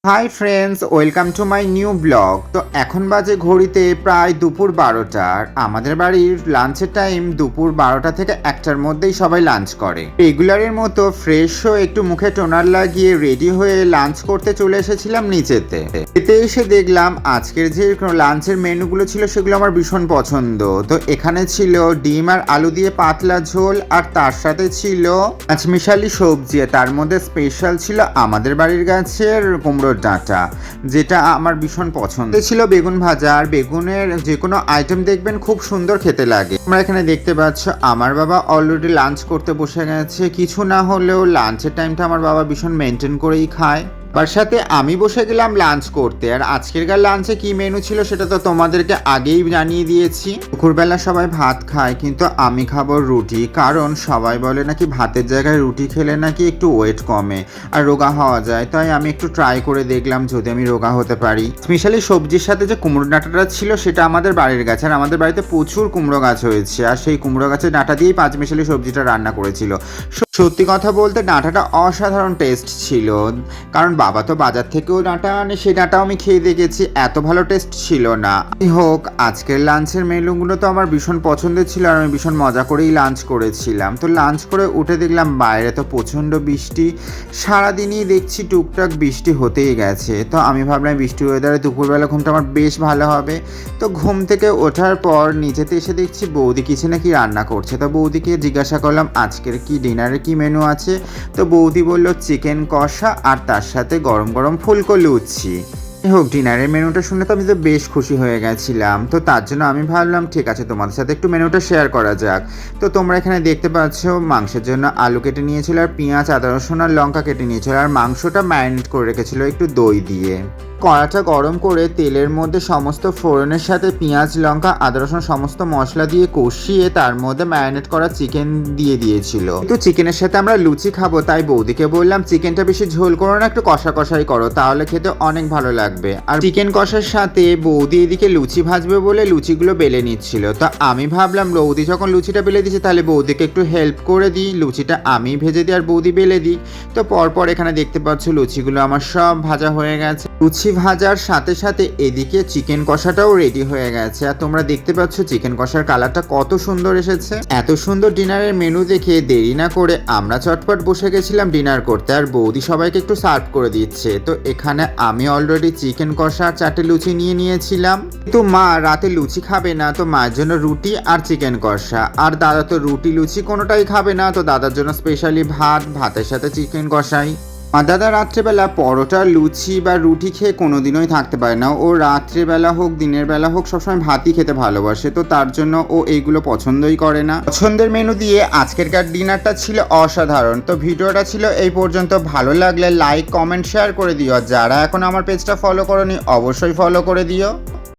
Hi friends, welcome to my new blog. তো এখন বাজে ঘড়িতে প্রায় দুপুর 12টার। আমাদের বাড়ির লাঞ্চের টাইম দুপুর 12টা থেকে 1টার মধ্যেই সবাই লাঞ্চ করে। রেগুলারের মতো ফ্রেশ হয়ে একটু মুখে টোনার লাগিয়ে রেডি হয়ে লাঞ্চ করতে চলে এসেছিলাম নিচেতে। এতে এসে দেখলাম আজকের যে লাঞ্চের মেনুগুলো ছিল সেগুলো আমার ভীষণ পছন্দ। তো এখানে ছিল ডিম আর আলু দিয়ে পাতলা ঝোল, আর তার সাথে ছিল পাঁচমিশালি সবজি। তার মধ্যে স্পেশাল ছিল আমাদের বাড়ির গাছের কুমড়ো ডাঁটা, যেটা আমার ভীষণ পছন্দ ছিল। বেগুন ভাজা, আর বেগুনের যে কোনো আইটেম দেখবেন খুব সুন্দর খেতে লাগে। তোমরা এখানে দেখতে পাচ্ছ আমার বাবা অলরেডি লাঞ্চ করতে বসে গেছে। কিছু না হলেও লাঞ্চের টাইমটা আমার বাবা ভীষণ মেনটেন করেই খায়। তার সাথে আমি বসে গেলাম লাঞ্চ করতে। আর আজকেরকার লাঞ্চে কি মেনু ছিল সেটা তো তোমাদেরকে আগেই জানিয়ে দিয়েছি। দুপুরবেলা সবাই ভাত খায়, কিন্তু আমি খাবো রুটি, কারণ সবাই বলে নাকি ভাতের জায়গায় রুটি খেলে নাকি একটু ওয়েট কমে আর রোগা হওয়া যায়। তাই আমি একটু ট্রাই করে দেখলাম যদি আমি রোগা হতে পারি। স্পেশালি সবজির সাথে যে কুমড়ো ডাঁটাটা ছিল সেটা আমাদের বাড়ির গাছ, আর আমাদের বাড়িতে প্রচুর কুমড়ো গাছ হয়েছে, আর সেই কুমড়ো গাছের ডাঁটা দিয়েই পাঁচমিশালি সবজিটা রান্না করেছিল। সত্যি কথা বলতে ডাঁটাটা অসাধারণ টেস্ট ছিল, কারণ বাবা তো বাজার থেকেও ডাঁটা আনে, সেই ডাঁটাও আমি খেয়ে দেখেছি, এত ভালো টেস্ট ছিল না। হোক, আজকের লাঞ্চের মেনুগুলো তো আমার ভীষণ পছন্দের ছিল, আর আমি ভীষণ মজা করেই লাঞ্চ করেছিলাম। তো লাঞ্চ করে উঠে দেখলাম বাইরে তো প্রচণ্ড বৃষ্টি, সারাদিনই দেখছি টুকটাক বৃষ্টি হতেই গেছে। তো আমি ভাবলাম বৃষ্টি ওয়েদারে দুপুরবেলা ঘুমটা আমার বেশ ভালো হবে। তো ঘুম থেকে ওঠার পর নিচেতে এসে দেখছি বৌদি কিচেনে কি রান্না করছে। তো বৌদিকে জিজ্ঞাসা করলাম আজকের কি ডিনারে কি মেনু আছে। তো বৌদি বলল চিকেন কষা, আর তার সাথে গরম গরম ফুলকো লুচি। হোক, ডিনারের মেনুটা শুনে তো আমি তো বেশ খুশি হয়ে গেছিলাম। তো তার জন্য আমি ভাবলাম ঠিক আছে তোমাদের সাথে একটু মেনুটা শেয়ার করা যাক। তো তোমরা এখানে দেখতে পাচ্ছ মাংসের জন্য আলু কেটে নিয়েছিল, আর পেঁয়াজ, আদা রসুন আর লঙ্কা কেটে নিয়েছিল, আর মাংসটা ম্যারিনেট করে রেখেছিল একটু দই দিয়ে। কড়াটা গরম করে তেলের মধ্যে সমস্ত ফোড়নের সাথে পেঁয়াজ, লঙ্কা, আদা রসুন সমস্ত মশলা দিয়ে কষিয়ে তার মধ্যে ম্যারিনেট করা চিকেন দিয়ে দিয়েছিল। কিন্তু চিকেনের সাথে আমরা লুচি খাবো, তাই বৌদিকে বললাম চিকেনটা বেশি ঝোল করো না, একটু কষা কষাই করো, তাহলে খেতে অনেক ভালো লাগবে। আর চিকেন কষার সাথে বৌদি এদিকে লুচি ভাজবে বলে লুচিগুলো বেলে নিচ্ছিল। তো আমি ভাবলাম বৌদি যখন লুচিটা বেলে দিচ্ছে তাহলে বৌদিকে একটু হেল্প করে দিই, লুচিটা আমি ভেজে দিই আর বৌদি বেলে দিই। তো পরপর এখানে দেখতে পাচ্ছ লুচিগুলো আমার সব ভাজা হয়ে গেছে। লুচি ভাজার সাথে সাথে এদিকে চিকেন কষাটাও রেডি হয়ে গেছে, আর তোমরা দেখতে পাচ্ছ চিকেন কষার কালারটা কত সুন্দর এসেছে। এত সুন্দর ডিনারের মেনু দেখে দেরি না করে আমরা চটপট বসে গেছিলাম ডিনার করতে, আর বৌদি সবাইকে একটু সার্ভ করে দিচ্ছে। তো এখানে আমি অলরেডি চিকেন কষা 4টে লুচি নিয়ে নিয়েছিলাম, কিন্তু মা রাতে লুচি খাবে না, তো মায়ের জন্য রুটি আর চিকেন কষা। আর দাদা তো রুটি লুচি কোনোটাই খাবে না, তো দাদার জন্য স্পেশালি ভাত, ভাতের সাথে চিকেন কষাই। আর দাদা রাত্রেবেলা পরোটা, লুচি বা রুটি খেয়ে কোনোদিনই থাকতে পারে না। ও রাত্রেবেলা হোক দিনের বেলা হোক সবসময় ভাতই খেতে ভালোবাসে, তো তার জন্য ও এইগুলো পছন্দই করে না। পছন্দের মেনু দিয়ে আজকেরকার ডিনারটা ছিল অসাধারণ। তো ভিডিওটা ছিল এই পর্যন্ত। ভালো লাগলে লাইক, কমেন্ট, শেয়ার করে দিও। যারা এখন আমার পেজটা ফলো করোনি অবশ্যই ফলো করে দিও।